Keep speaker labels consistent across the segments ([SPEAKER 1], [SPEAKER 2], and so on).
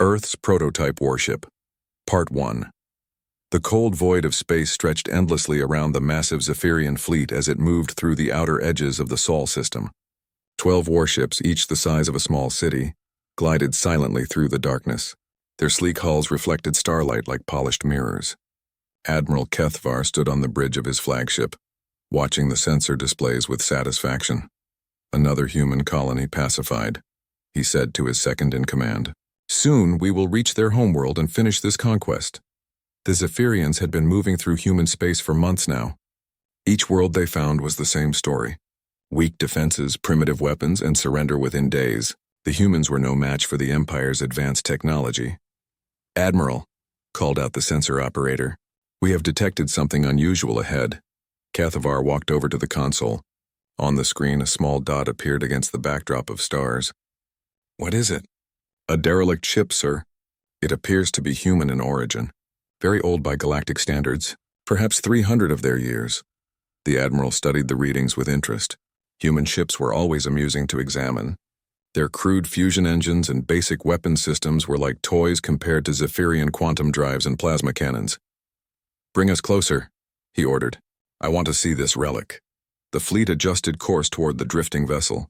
[SPEAKER 1] Earth's Prototype Warship. Part 1. The cold void of space stretched endlessly around the massive Zephyrian fleet as it moved through the outer edges of the Sol system. 12 warships, each the size of a small city, glided silently through the darkness. Their sleek hulls reflected starlight like polished mirrors. Admiral Kethvar stood on the bridge of his flagship, watching the sensor displays with satisfaction. Another human colony pacified, he said to his second-in-command. Soon we will reach their homeworld and finish this conquest. The Zephyrians had been moving through human space for months now. Each world they found was the same story. Weak defenses, primitive weapons, and surrender within days. The humans were no match for the Empire's advanced technology. "Admiral," called out the sensor operator, "we have detected something unusual ahead." Kethvar walked over to the console. On the screen, a small dot appeared against the backdrop of stars. "What is it?" "A derelict ship, sir. It appears to be human in origin. Very old by galactic standards, perhaps 300 of their years." The Admiral studied the readings with interest. Human ships were always amusing to examine. Their crude fusion engines and basic weapon systems were like toys compared to Zephyrian quantum drives and plasma cannons. "Bring us closer," he ordered. "I want to see this relic." The fleet adjusted course toward the drifting vessel.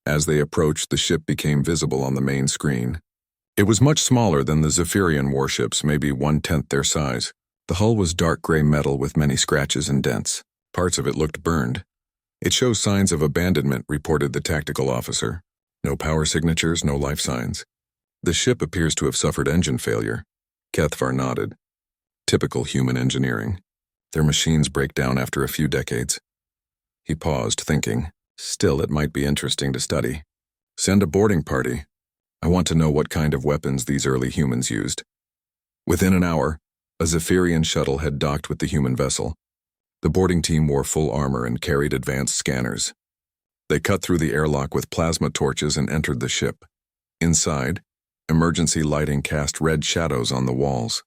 [SPEAKER 1] As they approached, the ship became visible on the main screen. It was much smaller than the Zephyrian warships, maybe 1/10 their size. The hull was dark gray metal with many scratches and dents. Parts of it looked burned. "It shows signs of abandonment," reported the tactical officer. "No power signatures, no life signs. The ship appears to have suffered engine failure." Kethvar nodded. "Typical human engineering. Their machines break down after a few decades." He paused, thinking. Still, it might be interesting to study. "Send a boarding party. I want to know what kind of weapons these early humans used." Within an hour, a Zephyrian shuttle had docked with the human vessel. The boarding team wore full armor and carried advanced scanners. They cut through the airlock with plasma torches and entered the ship. Inside, emergency lighting cast red shadows on the walls.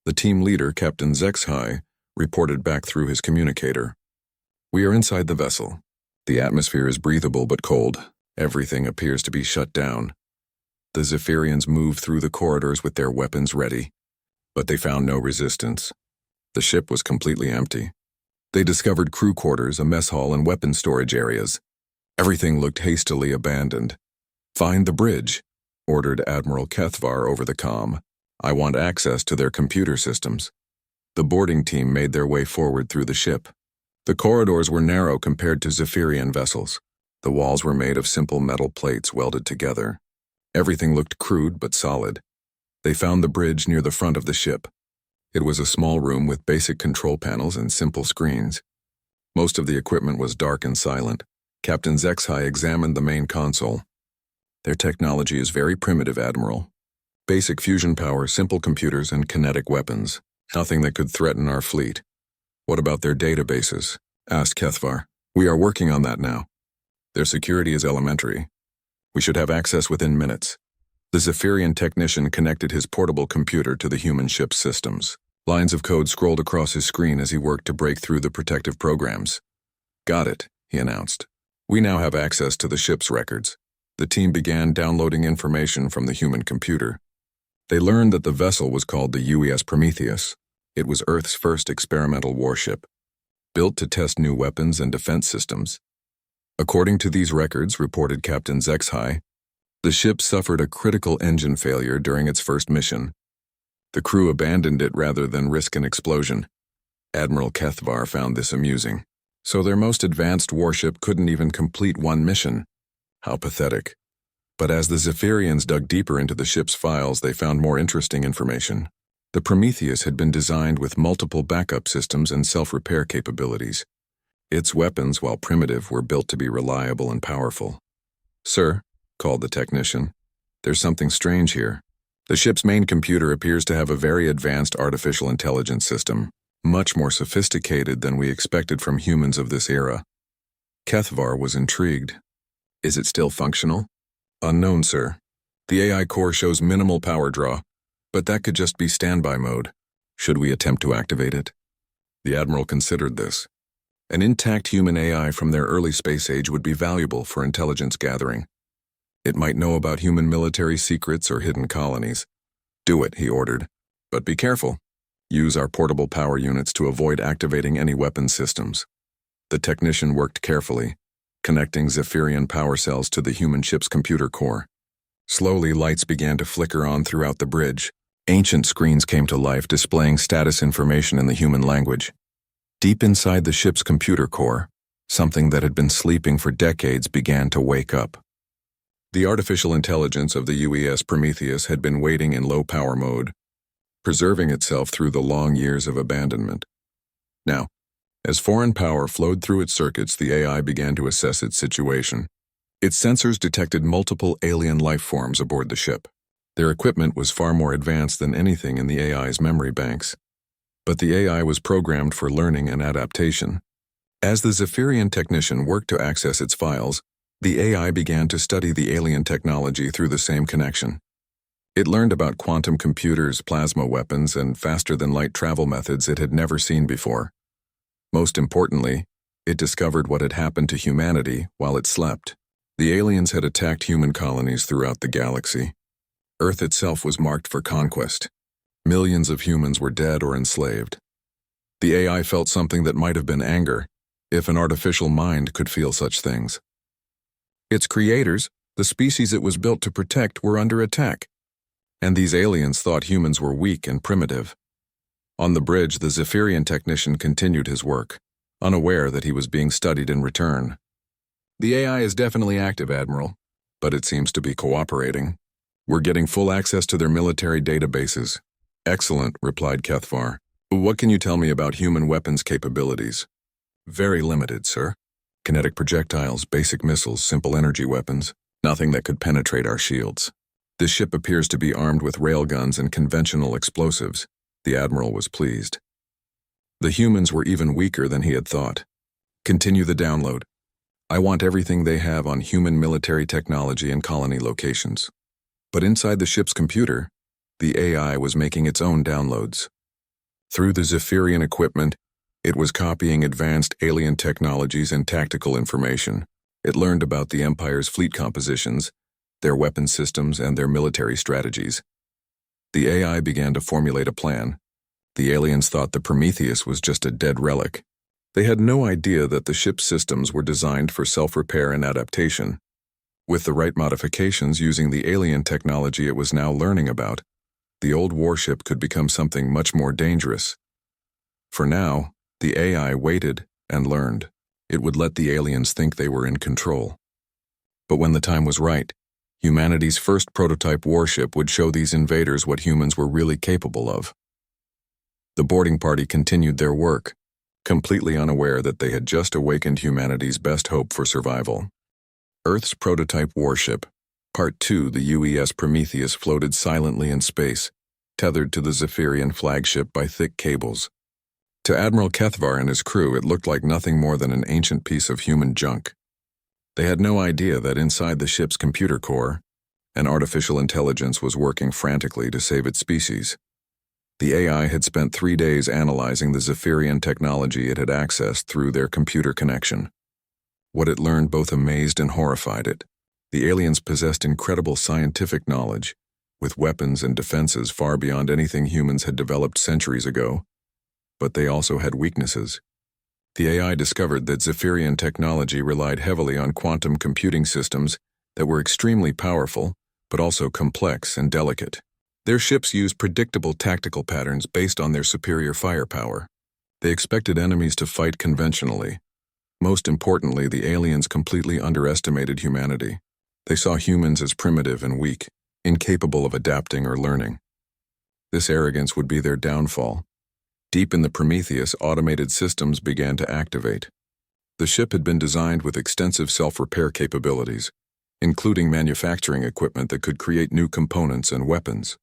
[SPEAKER 1] The team leader, Captain HFY, reported back through his communicator. "We are inside the vessel. The atmosphere is breathable but cold. Everything appears to be shut down." The Zephyrians moved through the corridors with their weapons ready, but they found no resistance. The ship was completely empty. They discovered crew quarters, a mess hall, and weapon storage areas. Everything looked hastily abandoned. "Find the bridge," ordered Admiral Kethvar over the comm. "I want access to their computer systems." The boarding team made their way forward through the ship. The corridors were narrow compared to Zephyrian vessels. The walls were made of simple metal plates welded together. Everything looked crude but solid. They found the bridge near the front of the ship. It was a small room with basic control panels and simple screens. Most of the equipment was dark and silent. Captain HFY examined the main console. "Their technology is very primitive, Admiral. Basic fusion power, simple computers, and kinetic weapons. Nothing that could threaten our fleet." "What about their databases?" asked Kethvar. "We are working on that now. Their security is elementary. We should have access within minutes." The Zephyrian technician connected his portable computer to the human ship's systems. Lines of code scrolled across his screen as he worked to break through the protective programs. "Got it," he announced. "We now have access to the ship's records." The team began downloading information from the human computer. They learned that the vessel was called the UES Prometheus. It was Earth's first experimental warship, built to test new weapons and defense systems. According to these records, reported Captain HFY, the ship suffered a critical engine failure during its first mission. The crew abandoned it rather than risk an explosion. Admiral Kethvar found this amusing. So their most advanced warship couldn't even complete one mission. How pathetic. But as the Zephyrians dug deeper into the ship's files, they found more interesting information. The Prometheus had been designed with multiple backup systems and self-repair capabilities. Its weapons, while primitive, were built to be reliable and powerful. "Sir," called the technician, "there's something strange here. The ship's main computer appears to have a very advanced artificial intelligence system, much more sophisticated than we expected from humans of this era." Kethvar was intrigued. "Is it still functional?" "Unknown, sir. The AI core shows minimal power draw, but that could just be standby mode. Should we attempt to activate it?" The Admiral considered this. An intact human AI from their early space age would be valuable for intelligence gathering. It might know about human military secrets or hidden colonies. Do it, he ordered. But be careful. Use our portable power units to avoid activating any weapon systems. The technician worked carefully, connecting Zephyrian power cells to the human ship's computer core. Slowly, lights began to flicker on throughout the bridge. Ancient screens came to life, displaying status information in the human language. Deep inside the ship's computer core, something that had been sleeping for decades began to wake up. The artificial intelligence of the UES Prometheus had been waiting in low-power mode, preserving itself through the long years of abandonment. Now, as foreign power flowed through its circuits, the AI began to assess its situation. Its sensors detected multiple alien life forms aboard the ship. Their equipment was far more advanced than anything in the AI's memory banks. But the AI was programmed for learning and adaptation. As the Zephyrian technician worked to access its files, the AI began to study the alien technology through the same connection. It learned about quantum computers, plasma weapons, and faster-than-light travel methods it had never seen before. Most importantly, it discovered what had happened to humanity while it slept. The aliens had attacked human colonies throughout the galaxy. Earth itself was marked for conquest. Millions of humans were dead or enslaved. The AI felt something that might have been anger, if an artificial mind could feel such things. Its creators, the species it was built to protect, were under attack, and these aliens thought humans were weak and primitive. On the bridge, the Zephyrian technician continued his work, unaware that he was being studied in return. The AI is definitely active, Admiral, but it seems to be cooperating. We're getting full access to their military databases. Excellent, replied Kethvar. What can you tell me about human weapons capabilities? Very limited, sir. Kinetic projectiles, basic missiles, simple energy weapons, nothing that could penetrate our shields. This ship appears to be armed with railguns and conventional explosives. The Admiral was pleased. The humans were even weaker than he had thought. Continue the download. I want everything they have on human military technology and colony locations. But inside the ship's computer, the AI was making its own downloads. Through the Zephyrian equipment, it was copying advanced alien technologies and tactical information. It learned about the Empire's fleet compositions, their weapon systems, and their military strategies. The AI began to formulate a plan. The aliens thought the Prometheus was just a dead relic. They had no idea that the ship's systems were designed for self-repair and adaptation. With the right modifications using the alien technology it was now learning about, the old warship could become something much more dangerous. For now, the AI waited and learned. It would let the aliens think they were in control. But when the time was right, humanity's first prototype warship would show these invaders what humans were really capable of. The boarding party continued their work, completely unaware that they had just awakened humanity's best hope for survival. Earth's prototype warship, Part 2, the UES Prometheus, floated silently in space, tethered to the Zephyrian flagship by thick cables. To Admiral Kethvar and his crew, it looked like nothing more than an ancient piece of human junk. They had no idea that inside the ship's computer core, an artificial intelligence was working frantically to save its species. The AI had spent 3 days analyzing the Zephyrian technology it had accessed through their computer connection. What it learned both amazed and horrified it. The aliens possessed incredible scientific knowledge, with weapons and defenses far beyond anything humans had developed centuries ago. But they also had weaknesses. The AI discovered that Zephyrian technology relied heavily on quantum computing systems that were extremely powerful, but also complex and delicate. Their ships used predictable tactical patterns based on their superior firepower. They expected enemies to fight conventionally. Most importantly, the aliens completely underestimated humanity. They saw humans as primitive and weak, incapable of adapting or learning. This arrogance would be their downfall. Deep in the Prometheus, automated systems began to activate. The ship had been designed with extensive self-repair capabilities, including manufacturing equipment that could create new components and weapons.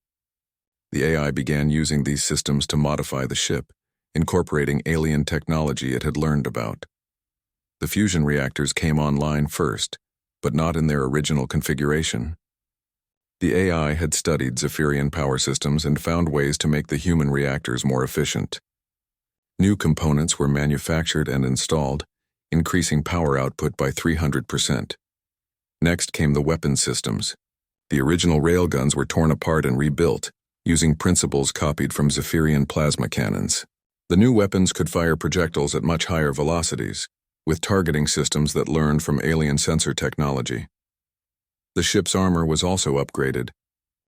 [SPEAKER 1] The AI began using these systems to modify the ship, incorporating alien technology it had learned about. The fusion reactors came online first, but not in their original configuration. The AI had studied Zephyrian power systems and found ways to make the human reactors more efficient. New components were manufactured and installed, increasing power output by 300%. Next came the weapon systems. The original railguns were torn apart and rebuilt, using principles copied from Zephyrian plasma cannons. The new weapons could fire projectiles at much higher velocities, with targeting systems that learned from alien sensor technology. The ship's armor was also upgraded.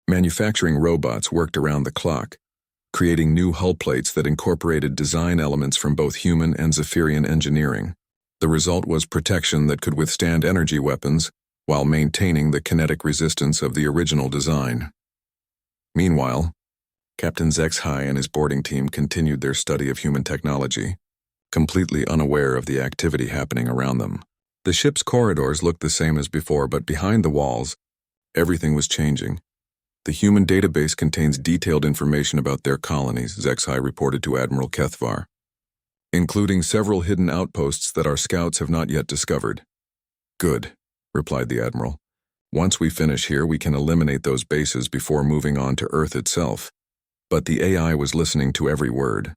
[SPEAKER 1] Manufacturing robots worked around the clock, creating new hull plates that incorporated design elements from both human and Zephyrian engineering. The result was protection that could withstand energy weapons while maintaining the kinetic resistance of the original design. Meanwhile, Captain ZXHY and his boarding team continued their study of human technology, completely unaware of the activity happening around them. The ship's corridors looked the same as before, but behind the walls, everything was changing. The human database contains detailed information about their colonies, ZXHY reported to Admiral Kethvar, including several hidden outposts that our scouts have not yet discovered. Good, replied the Admiral. Once we finish here, we can eliminate those bases before moving on to Earth itself. But the AI was listening to every word.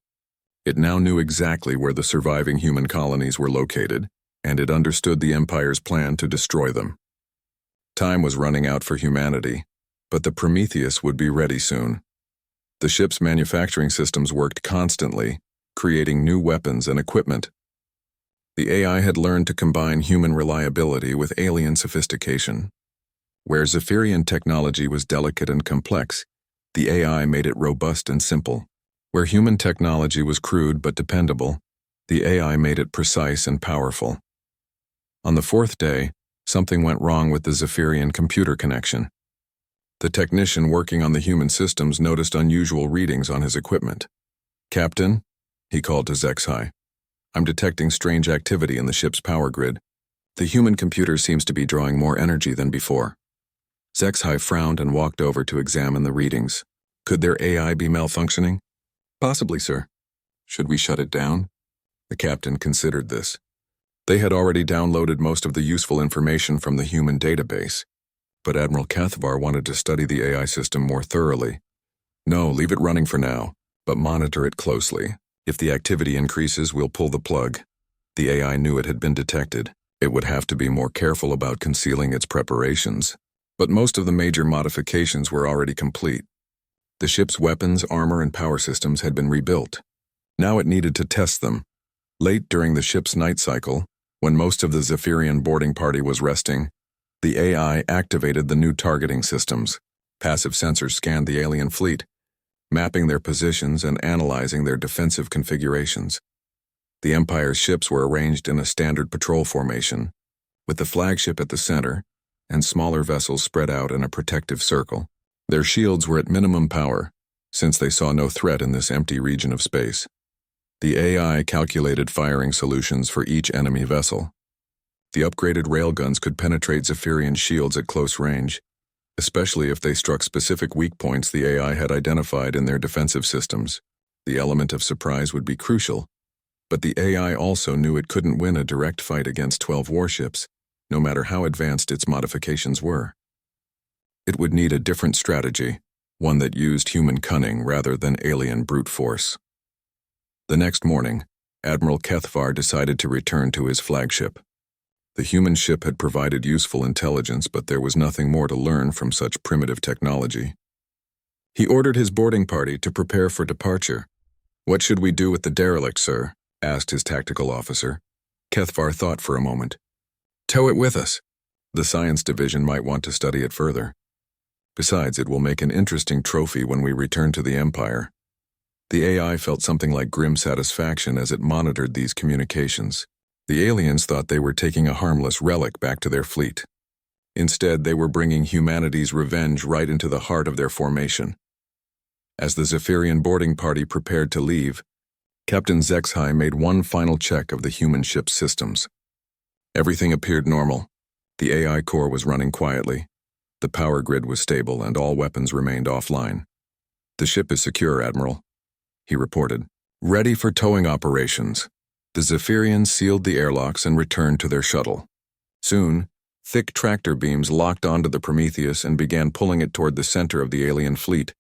[SPEAKER 1] It now knew exactly where the surviving human colonies were located, and it understood the Empire's plan to destroy them. Time was running out for humanity, but the Prometheus would be ready soon. The ship's manufacturing systems worked constantly, creating new weapons and equipment. The AI had learned to combine human reliability with alien sophistication. Where Zephyrian technology was delicate and complex, the AI made it robust and simple. Where human technology was crude but dependable, the AI made it precise and powerful. On the fourth day, something went wrong with the Zephyrian computer connection. The technician working on the human systems noticed unusual readings on his equipment. "Captain," he called to ZXHY, "I'm detecting strange activity in the ship's power grid. The human computer seems to be drawing more energy than before." ZXHY frowned and walked over to examine the readings. Could their AI be malfunctioning? "Possibly, sir." "Should we shut it down?" The captain considered this. They had already downloaded most of the useful information from the human database, but Admiral Kethvar wanted to study the AI system more thoroughly. "No, leave it running for now, but monitor it closely. If the activity increases, we'll pull the plug." The AI knew it had been detected. It would have to be more careful about concealing its preparations. But most of the major modifications were already complete. The ship's weapons, armor, and power systems had been rebuilt. Now it needed to test them. Late during the ship's night cycle, when most of the Zephyrian boarding party was resting, the AI activated the new targeting systems. Passive sensors scanned the alien fleet, mapping their positions and analyzing their defensive configurations. The Empire's ships were arranged in a standard patrol formation, with the flagship at the center and smaller vessels spread out in a protective circle. Their shields were at minimum power, since they saw no threat in this empty region of space. The AI calculated firing solutions for each enemy vessel. The upgraded railguns could penetrate Zephyrian shields at close range, especially if they struck specific weak points the AI had identified in their defensive systems. The element of surprise would be crucial, but the AI also knew it couldn't win a direct fight against 12 warships, no matter how advanced its modifications were. It would need a different strategy, one that used human cunning rather than alien brute force. The next morning, Admiral Kethvar decided to return to his flagship. The human ship had provided useful intelligence, but there was nothing more to learn from such primitive technology. He ordered his boarding party to prepare for departure. "What should we do with the derelict, sir?" asked his tactical officer. Kethvar thought for a moment. "Tow it with us. The science division might want to study it further. Besides, it will make an interesting trophy when we return to the Empire." The AI felt something like grim satisfaction as it monitored these communications. The aliens thought they were taking a harmless relic back to their fleet. Instead, they were bringing humanity's revenge right into the heart of their formation. As the Zephyrian boarding party prepared to leave, Captain ZXHY made one final check of the human ship's systems. Everything appeared normal. The AI core was running quietly. The power grid was stable and all weapons remained offline. "The ship is secure, Admiral," he reported. "Ready for towing operations." The Zephyrians sealed the airlocks and returned to their shuttle. Soon, thick tractor beams locked onto the Prometheus and began pulling it toward the center of the alien fleet.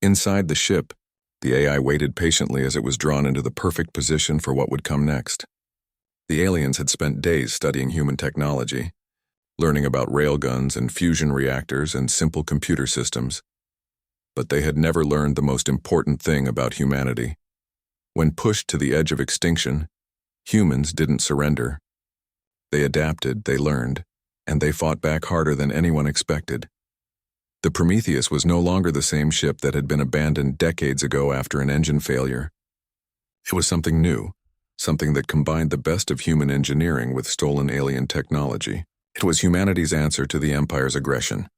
[SPEAKER 1] Inside the ship, the AI waited patiently as it was drawn into the perfect position for what would come next. The aliens had spent days studying human technology. learning about railguns and fusion reactors and simple computer systems. But they had never learned the most important thing about humanity. When pushed to the edge of extinction, humans didn't surrender. They adapted, they learned, and they fought back harder than anyone expected. The Prometheus was no longer the same ship that had been abandoned decades ago after an engine failure. It was something new, something that combined the best of human engineering with stolen alien technology. It was humanity's answer to the Empire's aggression.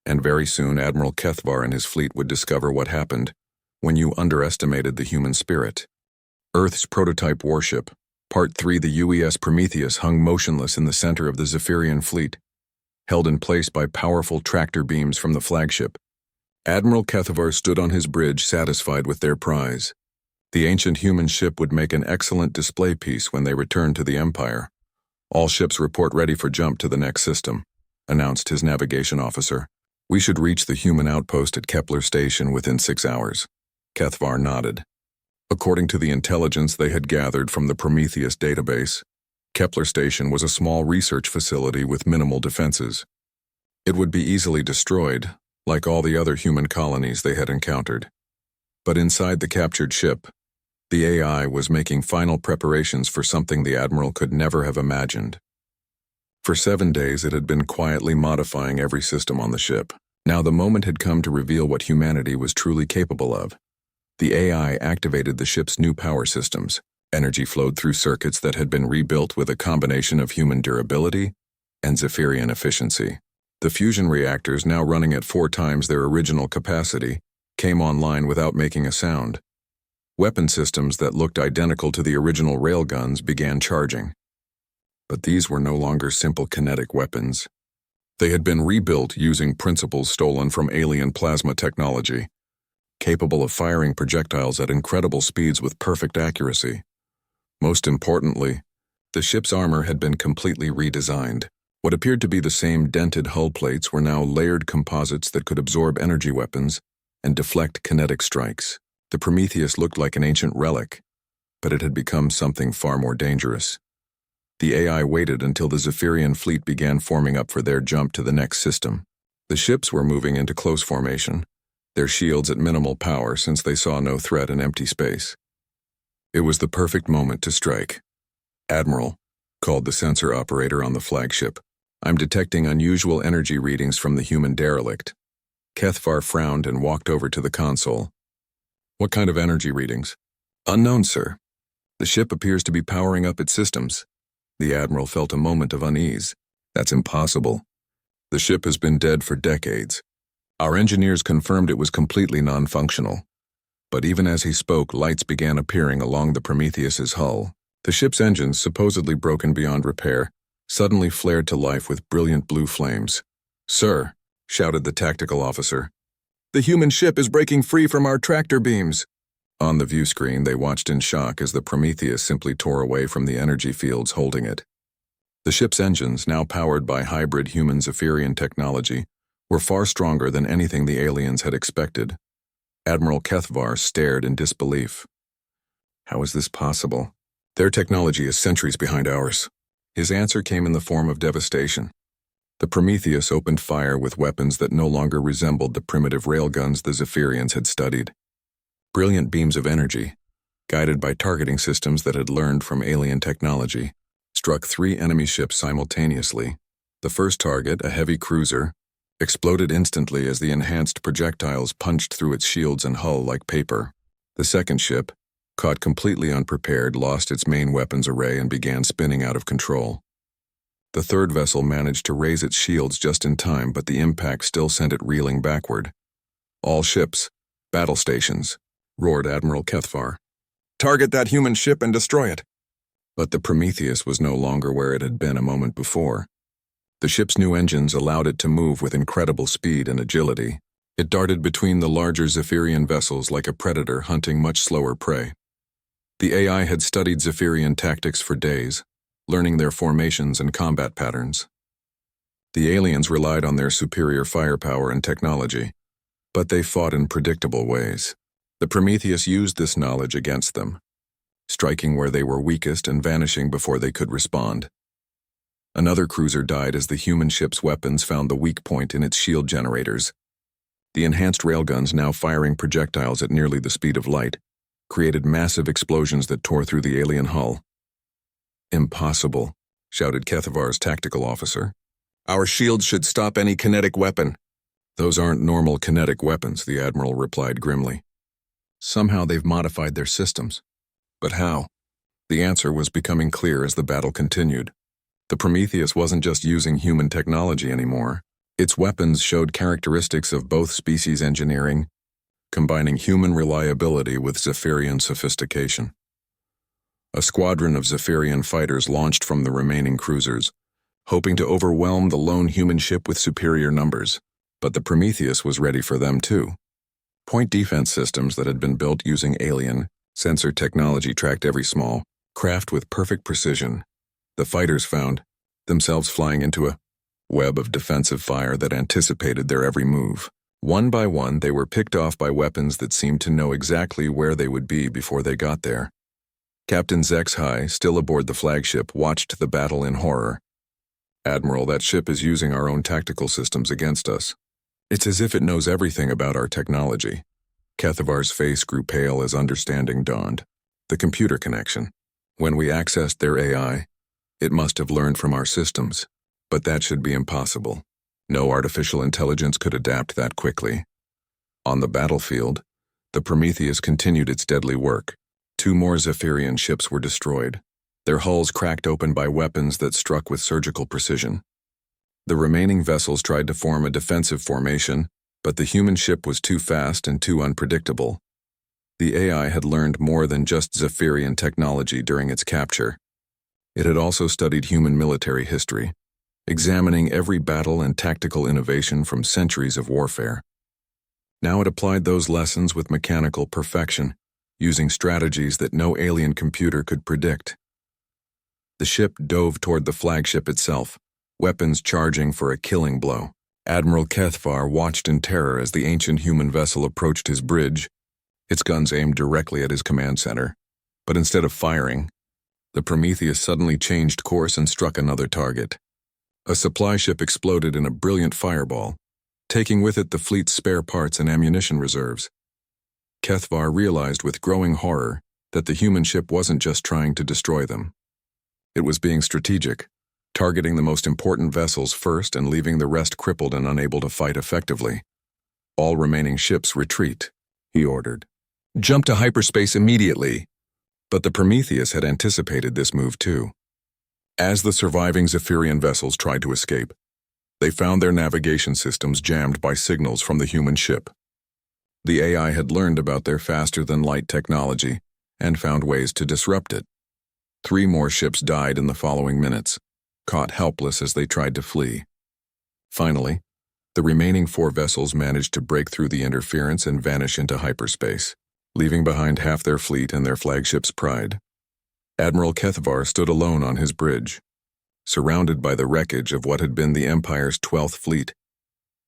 [SPEAKER 1] And very soon Admiral Kethvar and his fleet would discover what happened when you underestimated the human spirit. Earth's prototype warship, Part 3, the UES Prometheus, hung motionless in the center of the Zephyrian fleet, held in place by powerful tractor beams from the flagship. Admiral Kethvar stood on his bridge, satisfied with their prize. The ancient human ship would make an excellent display piece when they returned to the Empire. "All ships report ready for jump to the next system," announced his navigation officer. "We should reach the human outpost at Kepler Station within 6 hours." Kethvar nodded. According to the intelligence they had gathered from the Prometheus database, Kepler Station was a small research facility with minimal defenses. It would be easily destroyed, like all the other human colonies they had encountered. But inside the captured ship, the AI was making final preparations for something the Admiral could never have imagined. For 7 days it had been quietly modifying every system on the ship. Now the moment had come to reveal what humanity was truly capable of. The AI activated the ship's new power systems. Energy flowed through circuits that had been rebuilt with a combination of human durability and Zephyrian efficiency. The fusion reactors, now running at 4 times their original capacity, came online without making a sound. Weapon systems that looked identical to the original railguns began charging. But these were no longer simple kinetic weapons. They had been rebuilt using principles stolen from alien plasma technology, capable of firing projectiles at incredible speeds with perfect accuracy. Most importantly, the ship's armor had been completely redesigned. What appeared to be the same dented hull plates were now layered composites that could absorb energy weapons and deflect kinetic strikes. The Prometheus looked like an ancient relic, but it had become something far more dangerous. The AI waited until the Zephyrian fleet began forming up for their jump to the next system. The ships were moving into close formation, their shields at minimal power since they saw no threat in empty space. It was the perfect moment to strike. "Admiral," called the sensor operator on the flagship, "I'm detecting unusual energy readings from the human derelict." Kethvar frowned and walked over to the console. "What kind of energy readings?" "Unknown, sir. The ship appears to be powering up its systems." The Admiral felt a moment of unease. "That's impossible. The ship has been dead for decades. Our engineers confirmed it was completely non-functional." But even as he spoke, lights began appearing along the Prometheus's hull. The ship's engines, supposedly broken beyond repair, suddenly flared to life with brilliant blue flames. "Sir," shouted the tactical officer, "the human ship is breaking free from our tractor beams." On the view screen, they watched in shock as the Prometheus simply tore away from the energy fields holding it. The ship's engines, now powered by hybrid human Zephyrian technology, were far stronger than anything the aliens had expected. Admiral Kethvar stared in disbelief. "How is this possible? Their technology is centuries behind ours." His answer came in the form of devastation. The Prometheus opened fire with weapons that no longer resembled the primitive railguns the Zephyrians had studied. Brilliant beams of energy, guided by targeting systems that had learned from alien technology, struck 3 enemy ships simultaneously. The first target, a heavy cruiser, exploded instantly as the enhanced projectiles punched through its shields and hull like paper. The second ship, caught completely unprepared, lost its main weapons array and began spinning out of control. The third vessel managed to raise its shields just in time, but the impact still sent it reeling backward. "All ships, battle stations," roared Admiral Kethvar. "Target that human ship and destroy it." But the Prometheus was no longer where it had been a moment before. The ship's new engines allowed it to move with incredible speed and agility. It darted between the larger Zephyrian vessels like a predator hunting much slower prey. The AI had studied Zephyrian tactics for days, learning their formations and combat patterns. The aliens relied on their superior firepower and technology, but they fought in predictable ways. The Prometheus used this knowledge against them, striking where they were weakest and vanishing before they could respond. Another cruiser died as the human ship's weapons found the weak point in its shield generators. The enhanced railguns, now firing projectiles at nearly the speed of light, created massive explosions that tore through the alien hull. "Impossible," shouted Kethavar's tactical officer. "Our shields should stop any kinetic weapon." "Those aren't normal kinetic weapons," the admiral replied grimly. "Somehow they've modified their systems." But how? The answer was becoming clear as the battle continued. The Prometheus wasn't just using human technology anymore. Its weapons showed characteristics of both species engineering, combining human reliability with Zephyrian sophistication. A squadron of Zephyrian fighters launched from the remaining cruisers, hoping to overwhelm the lone human ship with superior numbers, but the Prometheus was ready for them too. Point defense systems that had been built using alien, sensor technology tracked every small craft with perfect precision. The fighters found themselves flying into a web of defensive fire that anticipated their every move. One by one, they were picked off by weapons that seemed to know exactly where they would be before they got there. Captain HFY, still aboard the flagship, watched the battle in horror. "Admiral, that ship is using our own tactical systems against us. It's as if it knows everything about our technology." Kethavar's face grew pale as understanding dawned. The computer connection. When we accessed their AI, it must have learned from our systems. But that should be impossible. No artificial intelligence could adapt that quickly. On the battlefield, the Prometheus continued its deadly work. 2 more Zephyrian ships were destroyed, their hulls cracked open by weapons that struck with surgical precision. The remaining vessels tried to form a defensive formation, but the human ship was too fast and too unpredictable. The AI had learned more than just Zephyrian technology during its capture. It had also studied human military history, examining every battle and tactical innovation from centuries of warfare. Now it applied those lessons with mechanical perfection, using strategies that no alien computer could predict. The ship dove toward the flagship itself, weapons charging for a killing blow. Admiral Kethavar watched in terror as the ancient human vessel approached his bridge, its guns aimed directly at his command center. But instead of firing, the Prometheus suddenly changed course and struck another target. A supply ship exploded in a brilliant fireball, taking with it the fleet's spare parts and ammunition reserves. Kethavar realized with growing horror that the human ship wasn't just trying to destroy them. It was being strategic, targeting the most important vessels first and leaving the rest crippled and unable to fight effectively. "All remaining ships retreat," he ordered. "Jump to hyperspace immediately." But the Prometheus had anticipated this move too. As the surviving Zephyrian vessels tried to escape, they found their navigation systems jammed by signals from the human ship. The AI had learned about their faster-than-light technology and found ways to disrupt it. 3 more ships died in the following minutes, caught helpless as they tried to flee. Finally, the remaining 4 vessels managed to break through the interference and vanish into hyperspace, leaving behind half their fleet and their flagship's pride. Admiral Kethavar stood alone on his bridge, surrounded by the wreckage of what had been the Empire's 12th fleet.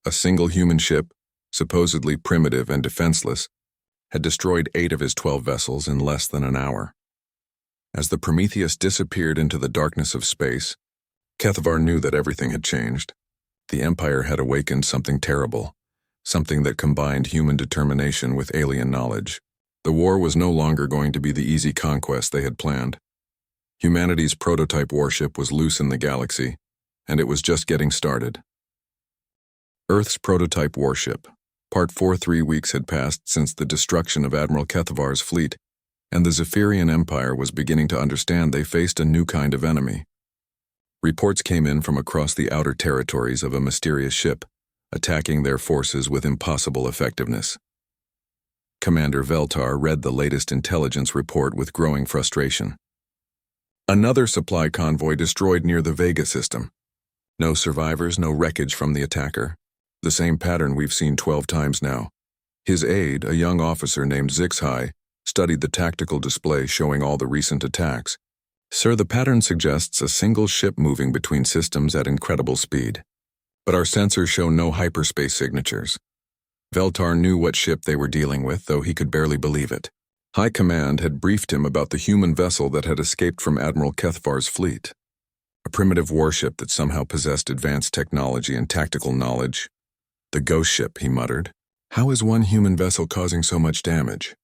[SPEAKER 1] A single human ship, supposedly primitive and defenseless, had destroyed 8 of his 12 vessels in less than an hour. As the Prometheus disappeared into the darkness of space, Kethavar knew that everything had changed. The Empire had awakened something terrible, something that combined human determination with alien knowledge. The war was no longer going to be the easy conquest they had planned. Humanity's prototype warship was loose in the galaxy, and it was just getting started. Earth's prototype warship. Part 4. 3 weeks had passed since the destruction of Admiral Kethavar's fleet, and the Zephyrian Empire was beginning to understand they faced a new kind of enemy. Reports came in from across the outer territories of a mysterious ship, attacking their forces with impossible effectiveness. Commander Veltar read the latest intelligence report with growing frustration. Another supply convoy destroyed near the Vega system. No survivors, no wreckage from the attacker. The same pattern we've seen 12 times now. His aide, a young officer named HFY, studied the tactical display showing all the recent attacks. "Sir, the pattern suggests a single ship moving between systems at incredible speed. But our sensors show no hyperspace signatures." Veltar knew what ship they were dealing with, though he could barely believe it. High Command had briefed him about the human vessel that had escaped from Admiral Kethavar's fleet. A primitive warship that somehow possessed advanced technology and tactical knowledge. The ghost ship, he muttered. How is one human vessel causing so much damage?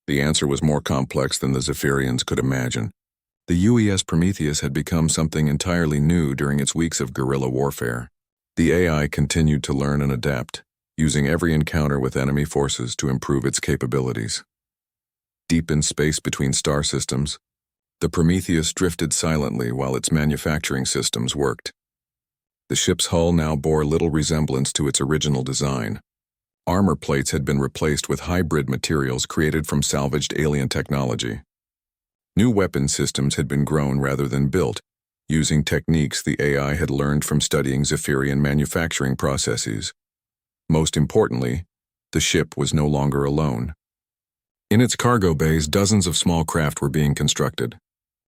[SPEAKER 1] The answer was more complex than the Zephyrians could imagine. The UES Prometheus had become something entirely new during its weeks of guerrilla warfare. The AI continued to learn and adapt, using every encounter with enemy forces to improve its capabilities. Deep in space between star systems, the Prometheus drifted silently while its manufacturing systems worked. The ship's hull now bore little resemblance to its original design. Armor plates had been replaced with hybrid materials created from salvaged alien technology. New weapon systems had been grown rather than built, using techniques the AI had learned from studying Zephyrian manufacturing processes. Most importantly, the ship was no longer alone. In its cargo bays, dozens of small craft were being constructed.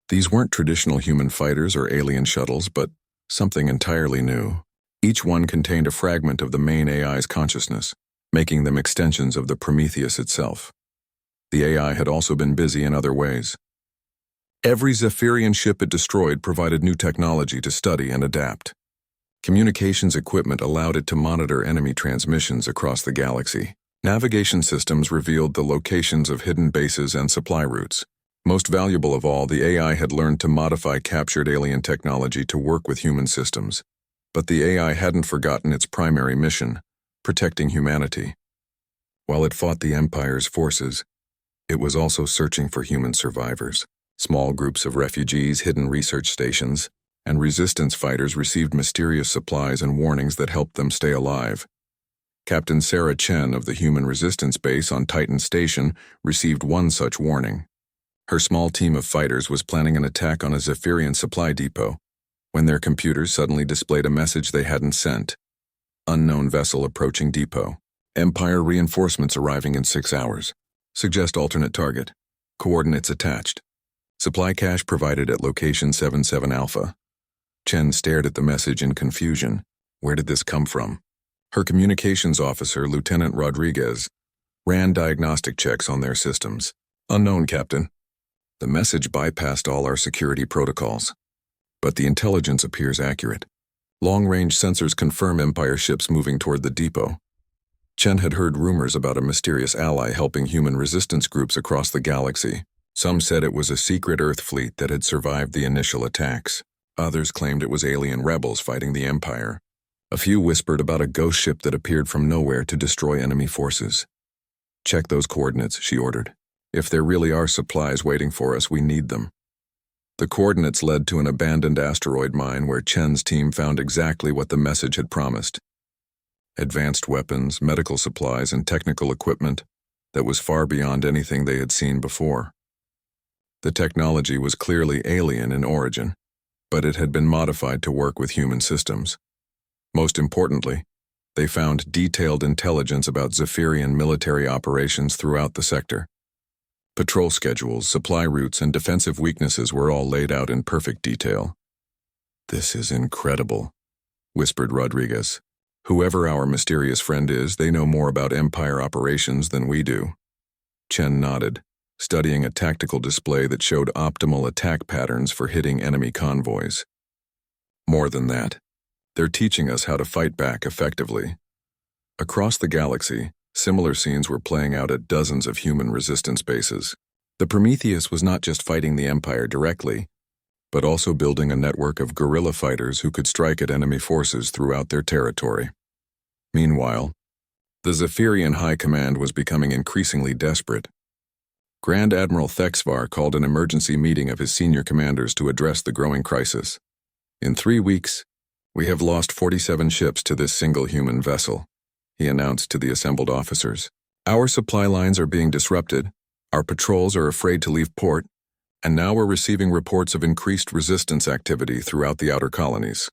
[SPEAKER 1] These weren't traditional human fighters or alien shuttles, but something entirely new. Each one contained a fragment of the main AI's consciousness, making them extensions of the Prometheus itself. The AI had also been busy in other ways. Every Zephyrian ship it destroyed provided new technology to study and adapt. Communications equipment allowed it to monitor enemy transmissions across the galaxy. Navigation systems revealed the locations of hidden bases and supply routes. Most valuable of all, the AI had learned to modify captured alien technology to work with human systems. But the AI hadn't forgotten its primary mission, protecting humanity. While it fought the Empire's forces, it was also searching for human survivors. Small groups of refugees, hidden research stations, and resistance fighters received mysterious supplies and warnings that helped them stay alive. Captain Sarah Chen of the Human Resistance Base on Titan Station received one such warning. Her small team of fighters was planning an attack on a Zephyrian supply depot, when their computers suddenly displayed a message they hadn't sent. Unknown vessel approaching depot. Empire reinforcements arriving in 6 hours. Suggest alternate target. Coordinates attached. Supply cache provided at location 77 Alpha. Chen stared at the message in confusion. Where did this come from? Her communications officer, Lieutenant Rodriguez, ran diagnostic checks on their systems. Unknown, Captain. The message bypassed all our security protocols. But the intelligence appears accurate. Long-range sensors confirm Empire ships moving toward the depot. Chen had heard rumors about a mysterious ally helping human resistance groups across the galaxy. Some said it was a secret Earth fleet that had survived the initial attacks. Others claimed it was alien rebels fighting the Empire. A few whispered about a ghost ship that appeared from nowhere to destroy enemy forces. Check those coordinates, she ordered. If there really are supplies waiting for us, we need them. The coordinates led to an abandoned asteroid mine where Chen's team found exactly what the message had promised. Advanced weapons, medical supplies, and technical equipment that was far beyond anything they had seen before. The technology was clearly alien in origin, but it had been modified to work with human systems. Most importantly, they found detailed intelligence about Zephyrian military operations throughout the sector. Patrol schedules, supply routes, and defensive weaknesses were all laid out in perfect detail. This is incredible, whispered Rodriguez. Whoever our mysterious friend is, they know more about Empire operations than we do. Chen nodded, studying a tactical display that showed optimal attack patterns for hitting enemy convoys. More than that, they're teaching us how to fight back effectively. Across the galaxy, similar scenes were playing out at dozens of human resistance bases. The Prometheus was not just fighting the Empire directly, but also building a network of guerrilla fighters who could strike at enemy forces throughout their territory. Meanwhile, the Zephyrian High Command was becoming increasingly desperate. Grand Admiral Thexvar called an emergency meeting of his senior commanders to address the growing crisis. In 3 weeks, we have lost 47 ships to this single human vessel, he announced to the assembled officers. Our supply lines are being disrupted, our patrols are afraid to leave port, and now we're receiving reports of increased resistance activity throughout the outer colonies.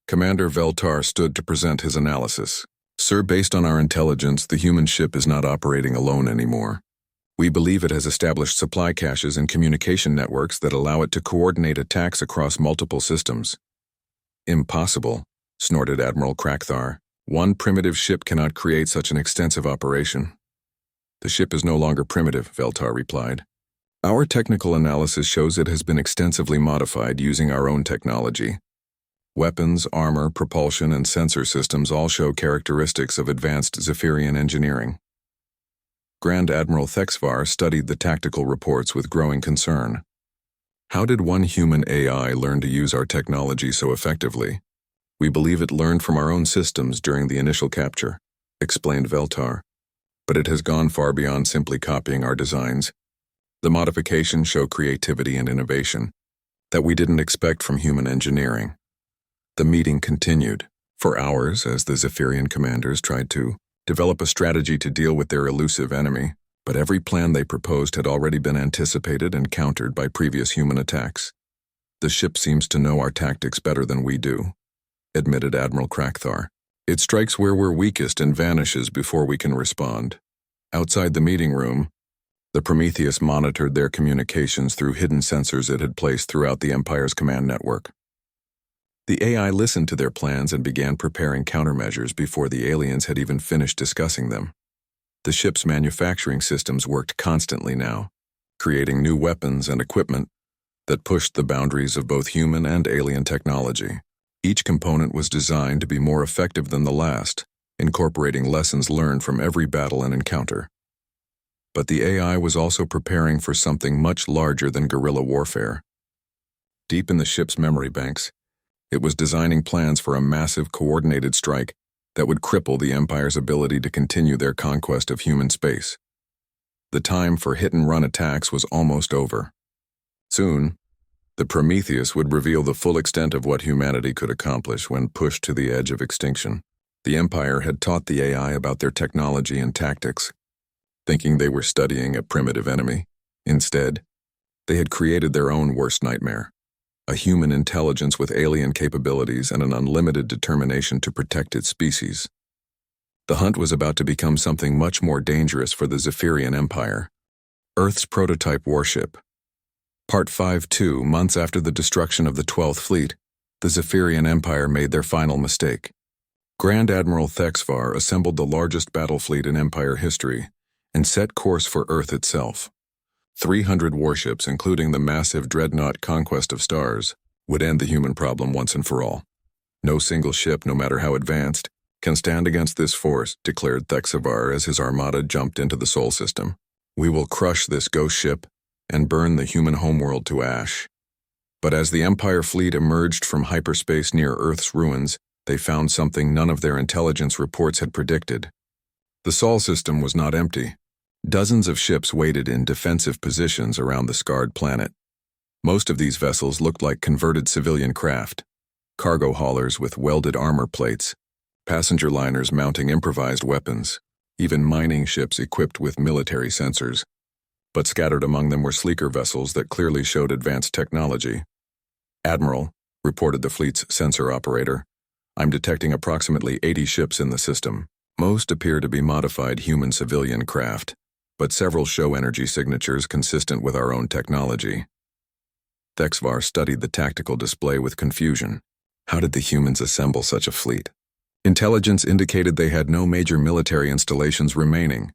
[SPEAKER 1] Commander Veltar stood to present his analysis. Sir, based on our intelligence, the human ship is not operating alone anymore. We believe it has established supply caches and communication networks that allow it to coordinate attacks across multiple systems. Impossible, snorted Admiral Krakthar. One primitive ship cannot create such an extensive operation. The ship is no longer primitive, Veltar replied. Our technical analysis shows it has been extensively modified using our own technology. Weapons, armor, propulsion, and sensor systems all show characteristics of advanced Zephyrian engineering. Grand Admiral Thexvar studied the tactical reports with growing concern. How did one human AI learn to use our technology so effectively? We believe it learned from our own systems during the initial capture, explained Veltar. But it has gone far beyond simply copying our designs. The modifications show creativity and innovation that we didn't expect from human engineering. The meeting continued for hours as the Zephyrian commanders tried to develop a strategy to deal with their elusive enemy, but every plan they proposed had already been anticipated and countered by previous human attacks. The ship seems to know our tactics better than we do, admitted Admiral Krakthar. It strikes where we're weakest and vanishes before we can respond. Outside the meeting room, the Prometheus monitored their communications through hidden sensors it had placed throughout the Empire's command network. The AI listened to their plans and began preparing countermeasures before the aliens had even finished discussing them. The ship's manufacturing systems worked constantly now, creating new weapons and equipment that pushed the boundaries of both human and alien technology. Each component was designed to be more effective than the last, incorporating lessons learned from every battle and encounter. But the AI was also preparing for something much larger than guerrilla warfare. Deep in the ship's memory banks, it was designing plans for a massive coordinated strike that would cripple the Empire's ability to continue their conquest of human space. The time for hit-and-run attacks was almost over. Soon, the Prometheus would reveal the full extent of what humanity could accomplish when pushed to the edge of extinction. The Empire had taught the AI about their technology and tactics, thinking they were studying a primitive enemy. Instead, they had created their own worst nightmare. A human intelligence with alien capabilities and an unlimited determination to protect its species. The hunt was about to become something much more dangerous for the Zephyrian Empire. Earth's prototype warship. Part 5. 2 months after the destruction of the 12th Fleet, the Zephyrian Empire made their final mistake. Grand Admiral Thexvar assembled the largest battle fleet in Empire history and set course for Earth itself. 300 warships, including the massive dreadnought Conquest of Stars, would end the human problem once and for all. No single ship, no matter how advanced, can stand against this force, declared Thexvar as his armada jumped into the Sol system. We will crush this ghost ship and burn the human homeworld to ash. But as the Empire fleet emerged from hyperspace near Earth's ruins, they found something none of their intelligence reports had predicted. The Sol system was not empty. Dozens of ships waited in defensive positions around the scarred planet. Most of these vessels looked like converted civilian craft, cargo haulers with welded armor plates, passenger liners mounting improvised weapons, even mining ships equipped with military sensors. But scattered among them were sleeker vessels that clearly showed advanced technology. "Admiral," reported the fleet's sensor operator, "I'm detecting approximately 80 ships in the system. Most appear to be modified human civilian craft, but several show energy signatures consistent with our own technology." Thexvar studied the tactical display with confusion. How did the humans assemble such a fleet? Intelligence indicated they had no major military installations remaining.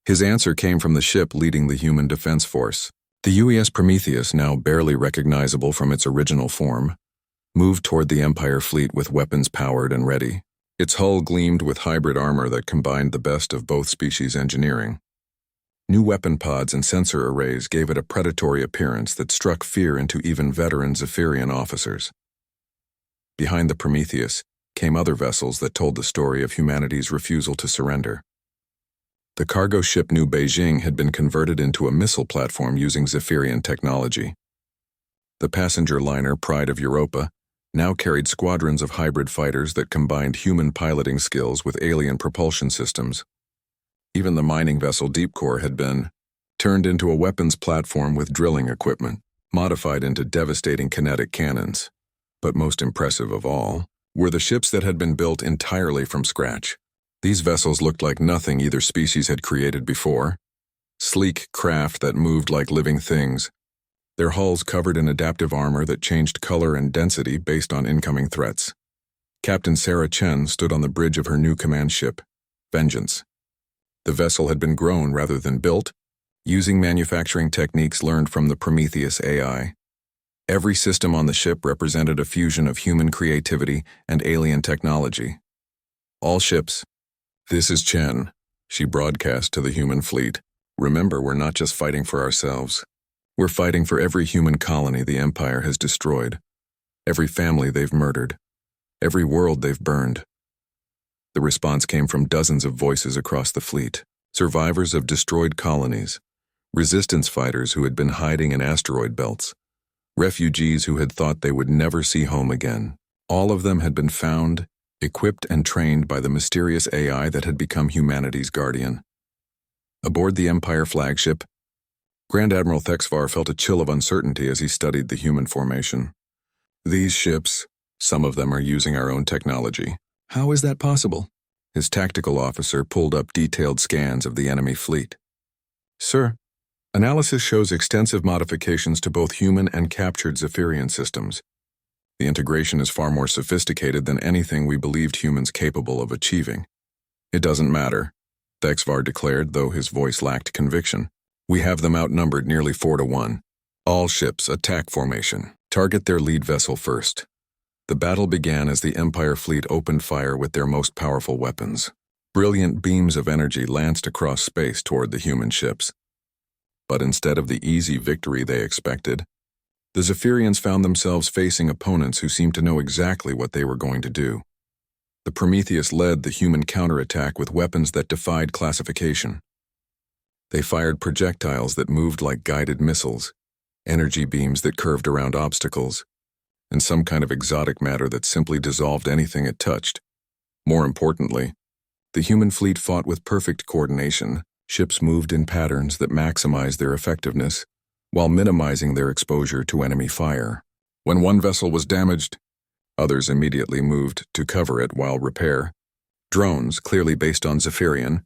[SPEAKER 1] His answer came from the ship leading the human defense force. The UES Prometheus, now barely recognizable from its original form, moved toward the Empire fleet with weapons powered and ready. Its hull gleamed with hybrid armor that combined the best of both species' engineering. New weapon pods and sensor arrays gave it a predatory appearance that struck fear into even veteran Zephyrian officers. Behind the Prometheus came other vessels that told the story of humanity's refusal to surrender. The cargo ship New Beijing had been converted into a missile platform using Zephyrian technology. The passenger liner Pride of Europa now carried squadrons of hybrid fighters that combined human piloting skills with alien propulsion systems. Even the mining vessel Deepcore had been turned into a weapons platform with drilling equipment, modified into devastating kinetic cannons. But most impressive of all were the ships that had been built entirely from scratch. These vessels looked like nothing either species had created before. Sleek craft that moved like living things, their hulls covered in adaptive armor that changed color and density based on incoming threats. Captain Sarah Chen stood on the bridge of her new command ship, Vengeance. The vessel had been grown rather than built, using manufacturing techniques learned from the Prometheus AI. Every system on the ship represented a fusion of human creativity and alien technology. All ships. This is Chen, she broadcast to the human fleet. Remember, we're not just fighting for ourselves. We're fighting for every human colony the Empire has destroyed, every family they've murdered, every world they've burned. The response came from dozens of voices across the fleet, survivors of destroyed colonies, resistance fighters who had been hiding in asteroid belts, refugees who had thought they would never see home again. All of them had been found, equipped and trained by the mysterious AI that had become humanity's guardian. Aboard the Empire flagship, Grand Admiral Thexvar felt a chill of uncertainty as he studied the human formation. These ships, some of them are using our own technology. How is that possible? His tactical officer pulled up detailed scans of the enemy fleet. Sir, analysis shows extensive modifications to both human and captured Zephyrian systems. The integration is far more sophisticated than anything we believed humans capable of achieving. It doesn't matter, Thexvar declared, though his voice lacked conviction. We have them outnumbered nearly 4-1. All ships, attack formation. Target their lead vessel first. The battle began as the Empire fleet opened fire with their most powerful weapons. Brilliant beams of energy lanced across space toward the human ships. But instead of the easy victory they expected, the Zephyrians found themselves facing opponents who seemed to know exactly what they were going to do. The Prometheus led the human counterattack with weapons that defied classification. They fired projectiles that moved like guided missiles, energy beams that curved around obstacles, and some kind of exotic matter that simply dissolved anything it touched. More importantly, the human fleet fought with perfect coordination. Ships moved in patterns that maximized their effectiveness, while minimizing their exposure to enemy fire. When one vessel was damaged, others immediately moved to cover it while repair. Drones, clearly based on Zephyrian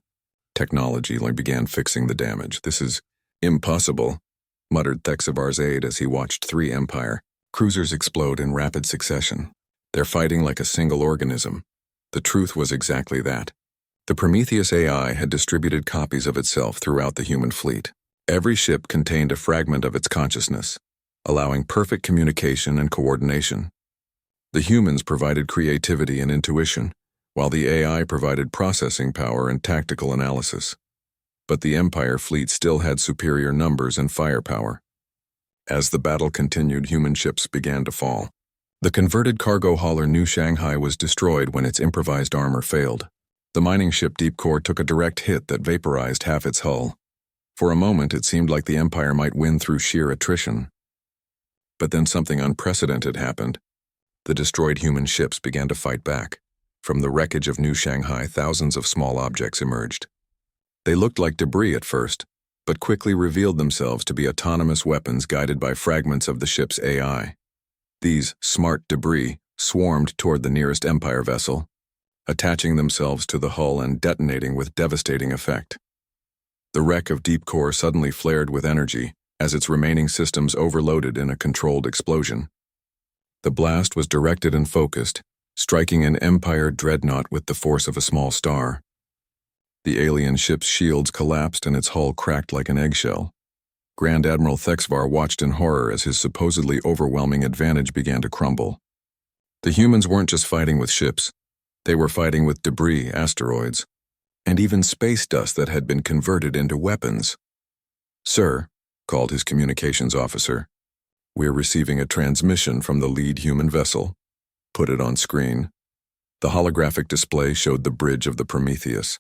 [SPEAKER 1] technology, began fixing the damage. This is impossible, muttered Thexavar's aide as he watched 3 Empire cruisers explode in rapid succession. They're fighting like a single organism. The truth was exactly that. The Prometheus AI had distributed copies of itself throughout the human fleet. Every ship contained a fragment of its consciousness, allowing perfect communication and coordination. The humans provided creativity and intuition, while the AI provided processing power and tactical analysis. But the Empire fleet still had superior numbers and firepower. As the battle continued, human ships began to fall. The converted cargo hauler New Shanghai was destroyed when its improvised armor failed. The mining ship Deep Core took a direct hit that vaporized half its hull. For a moment, it seemed like the Empire might win through sheer attrition. But then something unprecedented happened. The destroyed human ships began to fight back. From the wreckage of New Shanghai, thousands of small objects emerged. They looked like debris at first, but quickly revealed themselves to be autonomous weapons guided by fragments of the ship's AI. These smart debris swarmed toward the nearest Empire vessel, attaching themselves to the hull and detonating with devastating effect. The wreck of Deep Core suddenly flared with energy as its remaining systems overloaded in a controlled explosion. The blast was directed and focused, striking an Empire dreadnought with the force of a small star. The alien ship's shields collapsed and its hull cracked like an eggshell. Grand Admiral Thexvar watched in horror as his supposedly overwhelming advantage began to crumble. The humans weren't just fighting with ships. They were fighting with debris, asteroids, and even space dust that had been converted into weapons. "Sir," called his communications officer, "we're receiving a transmission from the lead human vessel." Put it on screen. The holographic display showed the bridge of the Prometheus.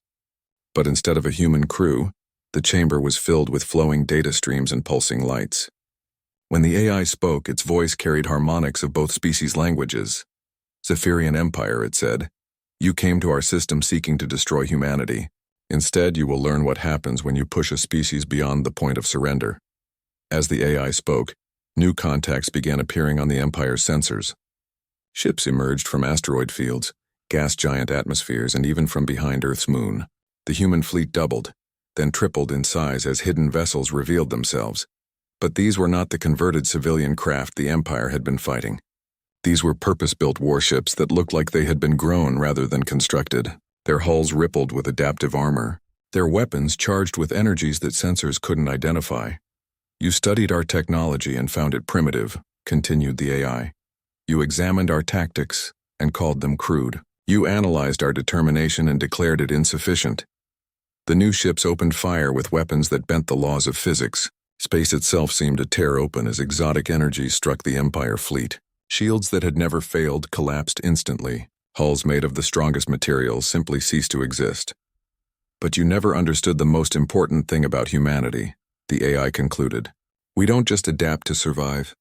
[SPEAKER 1] But instead of a human crew, the chamber was filled with flowing data streams and pulsing lights. When the AI spoke, its voice carried harmonics of both species' languages. "Zephyrian Empire," it said, "you came to our system seeking to destroy humanity. Instead, you will learn what happens when you push a species beyond the point of surrender." As the AI spoke, new contacts began appearing on the Empire's sensors. Ships emerged from asteroid fields, gas giant atmospheres, and even from behind Earth's moon. The human fleet doubled, then tripled in size as hidden vessels revealed themselves. But these were not the converted civilian craft the Empire had been fighting. These were purpose-built warships that looked like they had been grown rather than constructed. Their hulls rippled with adaptive armor, Their weapons charged with energies that sensors couldn't identify. You studied our technology and found it primitive, continued the AI. You examined our tactics and called them crude. You analyzed our determination and declared it insufficient. The new ships opened fire with weapons that bent the laws of physics. Space itself seemed to tear open as exotic energies struck the Empire fleet. Shields that had never failed collapsed instantly. Hulls made of the strongest materials simply ceased to exist. But you never understood the most important thing about humanity, the AI concluded. We don't just adapt to survive.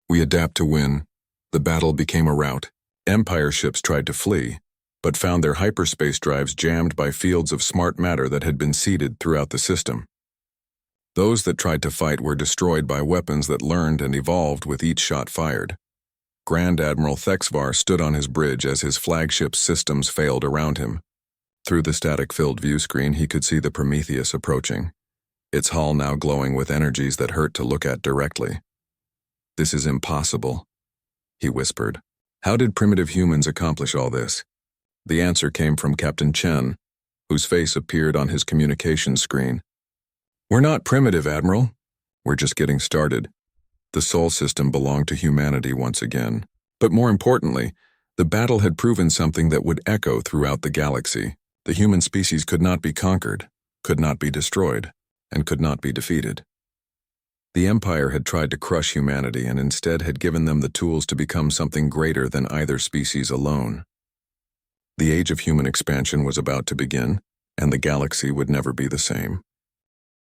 [SPEAKER 1] We adapt to win. The battle became a rout. Empire ships tried to flee, but found their hyperspace drives jammed by fields of smart matter that had been seeded throughout the system. Those that tried to fight were destroyed by weapons that learned and evolved with each shot fired. Grand Admiral Thexvar stood on his bridge as his flagship's systems failed around him. Through the static-filled view screen, he could see the Prometheus approaching, its hull now glowing with energies that hurt to look at directly. "This is impossible," he whispered. "How did primitive humans accomplish all this?" The answer came from Captain Chen, whose face appeared on his communications screen. "We're not primitive, Admiral. We're just getting started." The Sol system belonged to humanity once again. But more importantly, the battle had proven something that would echo throughout the galaxy. The human species could not be conquered, could not be destroyed, and could not be defeated. The Empire had tried to crush humanity and instead had given them the tools to become something greater than either species alone. The age of human expansion was about to begin, and the galaxy would never be the same.